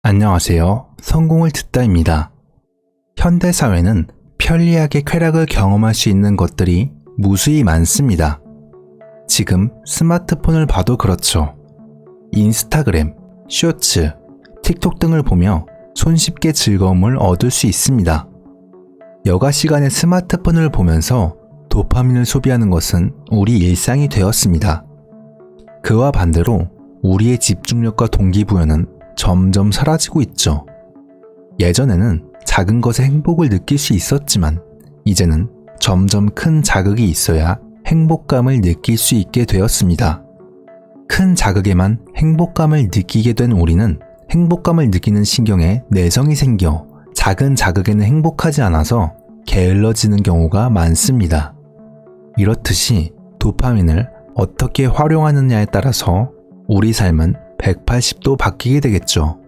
안녕하세요. 성공을 듣다입니다. 현대사회는 편리하게 쾌락을 경험할 수 있는 것들이 무수히 많습니다. 지금 스마트폰을 봐도 그렇죠. 인스타그램, 쇼츠, 틱톡 등을 보며 손쉽게 즐거움을 얻을 수 있습니다. 여가 시간에 스마트폰을 보면서 도파민을 소비하는 것은 우리 일상이 되었습니다. 그와 반대로 우리의 집중력과 동기부여는 점점 사라지고 있죠. 예전에는 작은 것에 행복을 느낄 수 있었지만 이제는 점점 큰 자극이 있어야 행복감을 느낄 수 있게 되었습니다. 큰 자극에만 행복감을 느끼게 된 우리는 행복감을 느끼는 신경에 내성이 생겨 작은 자극에는 행복하지 않아서 게을러지는 경우가 많습니다. 이렇듯이 도파민을 어떻게 활용하느냐에 따라서 우리 삶은 180도 바뀌게 되겠죠.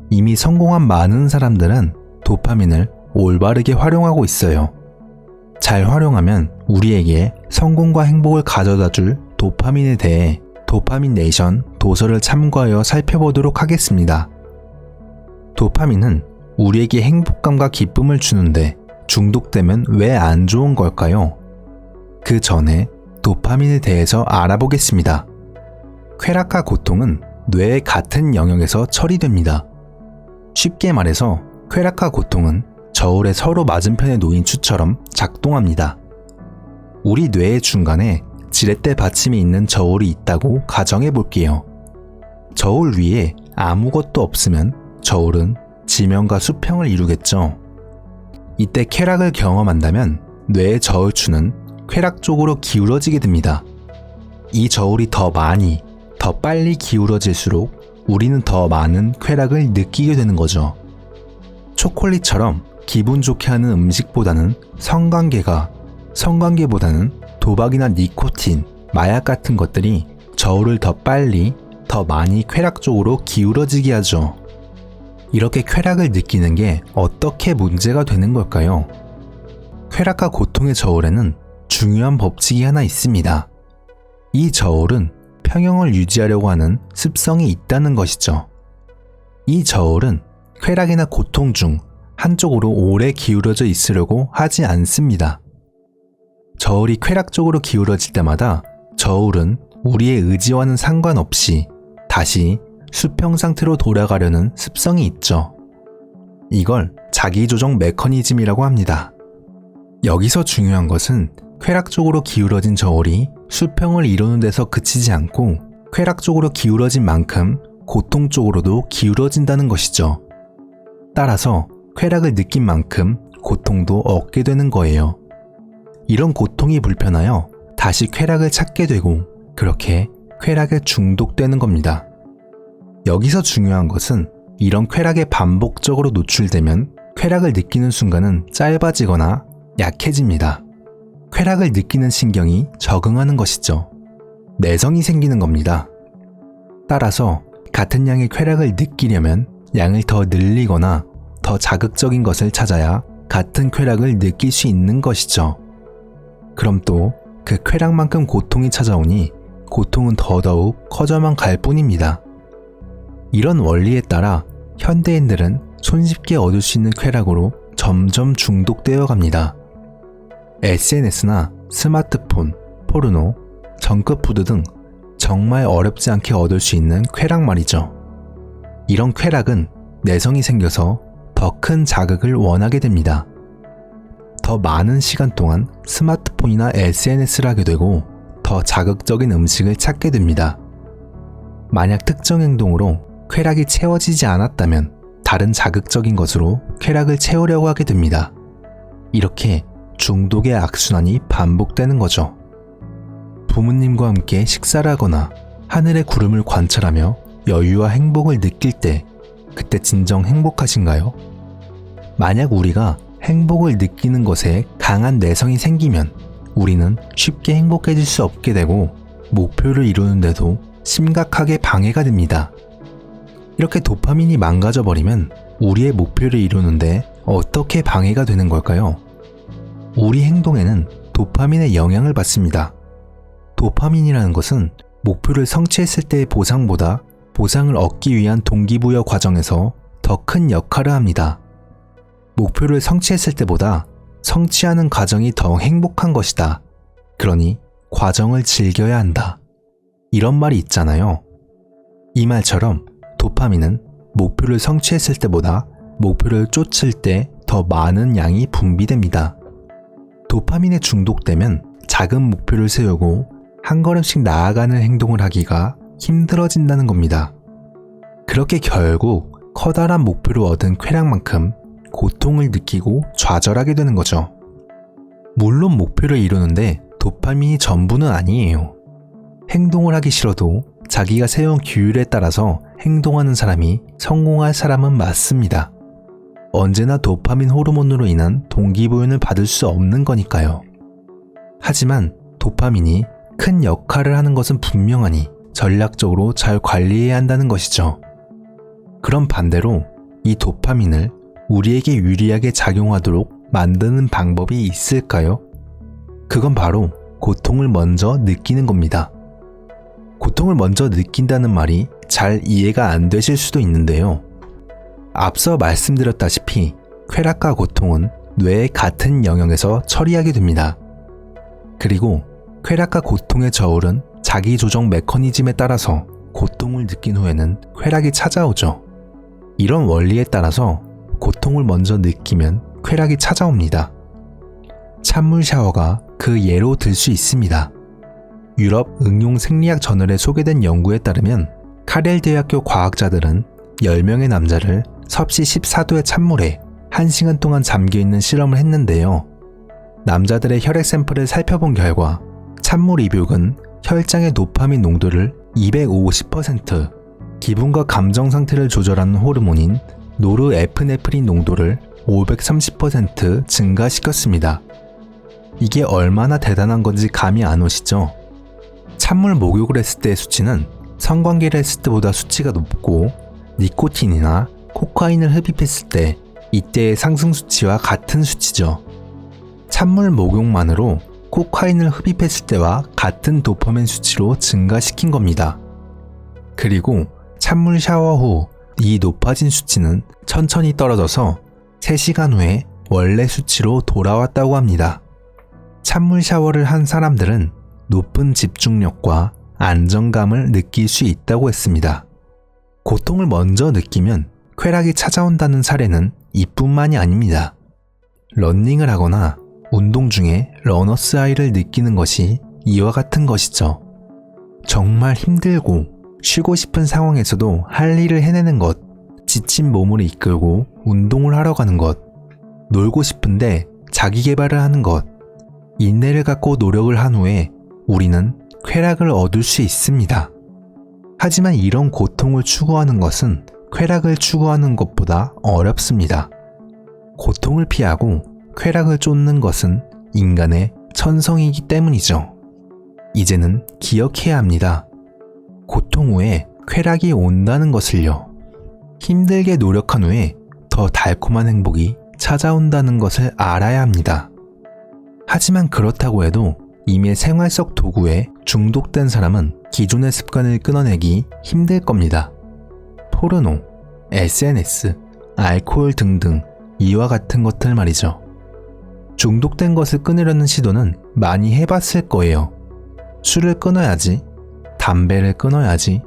이미 성공한 많은 사람들은 도파민을 올바르게 활용하고 있어요. 잘 활용하면 우리에게 성공과 행복을 가져다 줄 도파민에 대해 도파민 네이션 도서를 참고하여 살펴보도록 하겠습니다. 도파민은 우리에게 행복감과 기쁨을 주는데 중독되면 왜 안 좋은 걸까요? 그 전에 도파민에 대해서 알아보겠습니다. 쾌락과 고통은 뇌의 같은 영역에서 처리됩니다. 쉽게 말해서 쾌락과 고통은 저울에 서로 맞은편에 놓인 추처럼 작동합니다. 우리 뇌의 중간에 지렛대 받침이 있는 저울이 있다고 가정해 볼게요. 저울 위에 아무것도 없으면 저울은 지면과 수평을 이루겠죠. 이때 쾌락을 경험한다면 뇌의 저울추는 쾌락 쪽으로 기울어지게 됩니다. 이 저울이 더 많이, 더 빨리 기울어질수록 우리는 더 많은 쾌락을 느끼게 되는 거죠. 초콜릿처럼 기분 좋게 하는 음식보다는 성관계보다는 도박이나 니코틴, 마약 같은 것들이 저울을 더 빨리, 더 많이 쾌락 쪽으로 기울어지게 하죠. 이렇게 쾌락을 느끼는 게 어떻게 문제가 되는 걸까요? 쾌락과 고통의 저울에는 중요한 법칙이 하나 있습니다. 이 저울은 평형을 유지하려고 하는 습성이 있다는 것이죠. 이 저울은 쾌락이나 고통 중 한쪽으로 오래 기울어져 있으려고 하지 않습니다. 저울이 쾌락 쪽으로 기울어질 때마다 저울은 우리의 의지와는 상관없이 다시 수평 상태로 돌아가려는 습성이 있죠. 이걸 자기조정 메커니즘이라고 합니다. 여기서 중요한 것은 쾌락 쪽으로 기울어진 저울이 수평을 이루는 데서 그치지 않고 쾌락 쪽으로 기울어진 만큼 고통 쪽으로도 기울어진다는 것이죠. 따라서 쾌락을 느낀 만큼 고통도 얻게 되는 거예요. 이런 고통이 불편하여 다시 쾌락을 찾게 되고 그렇게 쾌락에 중독되는 겁니다. 여기서 중요한 것은 이런 쾌락에 반복적으로 노출되면 쾌락을 느끼는 순간은 짧아지거나 약해집니다. 쾌락을 느끼는 신경이 적응하는 것이죠. 내성이 생기는 겁니다. 따라서 같은 양의 쾌락을 느끼려면 양을 더 늘리거나 더 자극적인 것을 찾아야 같은 쾌락을 느낄 수 있는 것이죠. 그럼 또 그 쾌락만큼 고통이 찾아오니 고통은 더더욱 커져만 갈 뿐입니다. 이런 원리에 따라 현대인들은 손쉽게 얻을 수 있는 쾌락으로 점점 중독되어 갑니다. SNS나 스마트폰, 포르노, 정크푸드 등 정말 어렵지 않게 얻을 수 있는 쾌락 말이죠. 이런 쾌락은 내성이 생겨서 더 큰 자극을 원하게 됩니다. 더 많은 시간 동안 스마트폰이나 SNS를 하게 되고 더 자극적인 음식을 찾게 됩니다. 만약 특정 행동으로 쾌락이 채워지지 않았다면 다른 자극적인 것으로 쾌락을 채우려고 하게 됩니다. 이렇게 중독의 악순환이 반복되는 거죠. 부모님과 함께 식사를 하거나 하늘의 구름을 관찰하며 여유와 행복을 느낄 때 그때 진정 행복하신가요? 만약 우리가 행복을 느끼는 것에 강한 내성이 생기면 우리는 쉽게 행복해질 수 없게 되고 목표를 이루는데도 심각하게 방해가 됩니다. 이렇게 도파민이 망가져버리면 우리의 목표를 이루는데 어떻게 방해가 되는 걸까요? 우리 행동에는 도파민의 영향을 받습니다. 도파민이라는 것은 목표를 성취했을 때의 보상보다 보상을 얻기 위한 동기부여 과정에서 더 큰 역할을 합니다. 목표를 성취했을 때보다 성취하는 과정이 더 행복한 것이다. 그러니 과정을 즐겨야 한다. 이런 말이 있잖아요. 이 말처럼 도파민은 목표를 성취했을 때보다 목표를 쫓을 때 더 많은 양이 분비됩니다. 도파민에 중독되면 작은 목표를 세우고 한 걸음씩 나아가는 행동을 하기가 힘들어진다는 겁니다. 그렇게 결국 커다란 목표를 얻은 쾌락만큼 고통을 느끼고 좌절하게 되는 거죠. 물론 목표를 이루는데 도파민이 전부는 아니에요. 행동을 하기 싫어도 자기가 세운 규율에 따라서 행동하는 사람이 성공할 사람은 맞습니다. 언제나 도파민 호르몬으로 인한 동기부여를 받을 수 없는 거니까요. 하지만 도파민이 큰 역할을 하는 것은 분명하니 전략적으로 잘 관리해야 한다는 것이죠. 그럼 반대로 이 도파민을 우리에게 유리하게 작용하도록 만드는 방법이 있을까요? 그건 바로 고통을 먼저 느끼는 겁니다. 고통을 먼저 느낀다는 말이 잘 이해가 안 되실 수도 있는데요. 앞서 말씀드렸다시피 쾌락과 고통은 뇌의 같은 영역에서 처리하게 됩니다. 그리고 쾌락과 고통의 저울은 자기 조정 메커니즘에 따라서 고통을 느낀 후에는 쾌락이 찾아오죠. 이런 원리에 따라서 고통을 먼저 느끼면 쾌락이 찾아옵니다. 찬물 샤워가 그 예로 들 수 있습니다. 유럽 응용 생리학 저널에 소개된 연구에 따르면 카렐 대학교 과학자들은 10명의 남자를 섭씨 14도의 찬물에 1시간 동안 잠겨있는 실험을 했는데요. 남자들의 혈액 샘플을 살펴본 결과 찬물 입욕은 혈장의 도파민 농도를 250%, 기분과 감정 상태를 조절하는 호르몬인 노르에프네프린 농도를 530% 증가시켰습니다. 이게 얼마나 대단한 건지 감이 안 오시죠? 찬물 목욕을 했을 때의 수치는 성관계를 했을 때보다 수치가 높고 니코틴이나 코카인을 흡입했을 때 이때의 상승 수치와 같은 수치죠. 찬물 목욕만으로 코카인을 흡입했을 때와 같은 도파민 수치로 증가시킨 겁니다. 그리고 찬물 샤워 후 이 높아진 수치는 천천히 떨어져서 3시간 후에 원래 수치로 돌아왔다고 합니다. 찬물 샤워를 한 사람들은 높은 집중력과 안정감을 느낄 수 있다고 했습니다. 고통을 먼저 느끼면 쾌락이 찾아온다는 사례는 이뿐만이 아닙니다. 러닝을 하거나 운동 중에 러너스 하이를 느끼는 것이 이와 같은 것이죠. 정말 힘들고 쉬고 싶은 상황에서도 할 일을 해내는 것, 지친 몸을 이끌고 운동을 하러 가는 것, 놀고 싶은데 자기 개발을 하는 것, 인내를 갖고 노력을 한 후에 우리는 쾌락을 얻을 수 있습니다. 하지만 이런 고통을 추구하는 것은 쾌락을 추구하는 것보다 어렵습니다. 고통을 피하고 쾌락을 쫓는 것은 인간의 천성이기 때문이죠. 이제는 기억해야 합니다. 고통 후에 쾌락이 온다는 것을요. 힘들게 노력한 후에 더 달콤한 행복이 찾아온다는 것을 알아야 합니다. 하지만 그렇다고 해도 이미 생활 속 도구에 중독된 사람은 기존의 습관을 끊어내기 힘들 겁니다. 포르노, SNS, 알코올 등등 이와 같은 것들 말이죠. 중독된 것을 끊으려는 시도는 많이 해봤을 거예요. 술을 끊어야지, 담배를 끊어야지,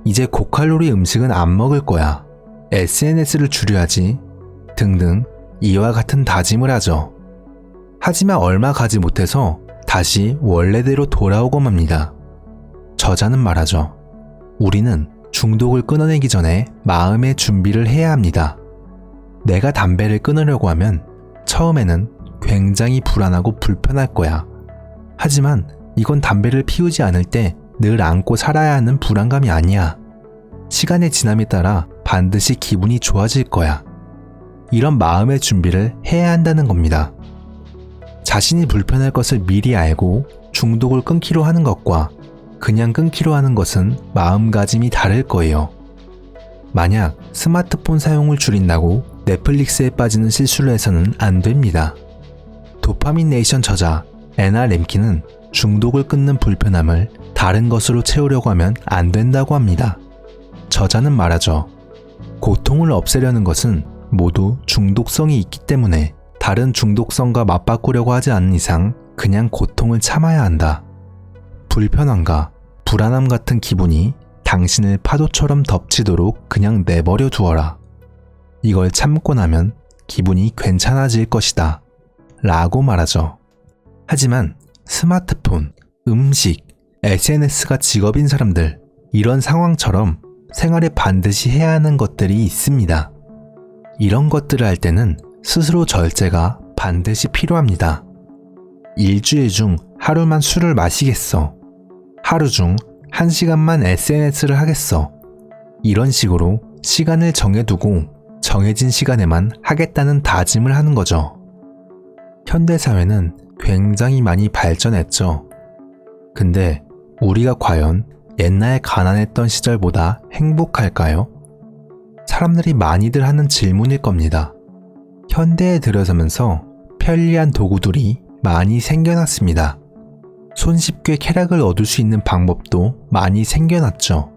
이제 고칼로리 음식은 안 먹을 거야, SNS를 줄여야지 등등 이와 같은 다짐을 하죠. 하지만 얼마 가지 못해서 다시 원래대로 돌아오고 맙니다. 저자는 말하죠. 우리는 중독을 끊어내기 전에 마음의 준비를 해야 합니다. 내가 담배를 끊으려고 하면 처음에는 굉장히 불안하고 불편할 거야. 하지만 이건 담배를 피우지 않을 때 늘 안고 살아야 하는 불안감이 아니야. 시간의 지남에 따라 반드시 기분이 좋아질 거야. 이런 마음의 준비를 해야 한다는 겁니다. 자신이 불편할 것을 미리 알고 중독을 끊기로 하는 것과 그냥 끊기로 하는 것은 마음가짐이 다를 거예요. 만약 스마트폰 사용을 줄인다고 넷플릭스에 빠지는 실수를 해서는 안 됩니다. 도파민 네이션 저자 애나 렘킨은 중독을 끊는 불편함을 다른 것으로 채우려고 하면 안 된다고 합니다. 저자는 말하죠. 고통을 없애려는 것은 모두 중독성이 있기 때문에 다른 중독성과 맞바꾸려고 하지 않는 이상 그냥 고통을 참아야 한다. 불편함과 불안함 같은 기분이 당신을 파도처럼 덮치도록 그냥 내버려 두어라. 이걸 참고 나면 기분이 괜찮아질 것이다. 라고 말하죠. 하지만 스마트폰, 음식, SNS가 직업인 사람들, 이런 상황처럼 생활에 반드시 해야 하는 것들이 있습니다. 이런 것들을 할 때는 스스로 절제가 반드시 필요합니다. 일주일 중 하루만 술을 마시겠어. 하루 중 1시간만 SNS를 하겠어. 이런 식으로 시간을 정해두고 정해진 시간에만 하겠다는 다짐을 하는 거죠. 현대사회는 굉장히 많이 발전했죠. 근데 우리가 과연 옛날 가난했던 시절보다 행복할까요? 사람들이 많이들 하는 질문일 겁니다. 현대에 들어서면서 편리한 도구들이 많이 생겨났습니다. 손쉽게 쾌락을 얻을 수 있는 방법도 많이 생겨났죠.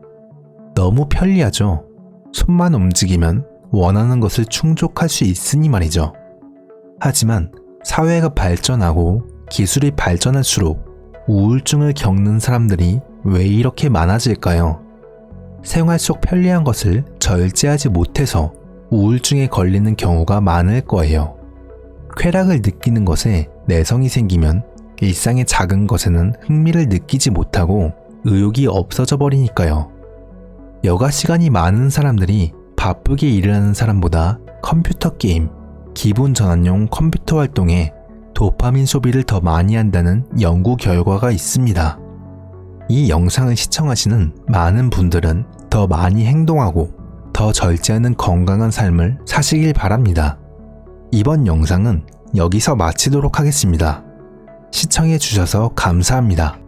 너무 편리하죠. 손만 움직이면 원하는 것을 충족할 수 있으니 말이죠. 하지만 사회가 발전하고 기술이 발전할수록 우울증을 겪는 사람들이 왜 이렇게 많아질까요? 생활 속 편리한 것을 절제하지 못해서 우울증에 걸리는 경우가 많을 거예요. 쾌락을 느끼는 것에 내성이 생기면 일상의 작은 것에는 흥미를 느끼지 못하고 의욕이 없어져 버리니까요. 여가 시간이 많은 사람들이 바쁘게 일을 하는 사람보다 컴퓨터 게임, 기분 전환용 컴퓨터 활동에 도파민 소비를 더 많이 한다는 연구 결과가 있습니다. 이 영상을 시청하시는 많은 분들은 더 많이 행동하고 더 절제하는 건강한 삶을 사시길 바랍니다. 이번 영상은 여기서 마치도록 하겠습니다. 시청해 주셔서 감사합니다.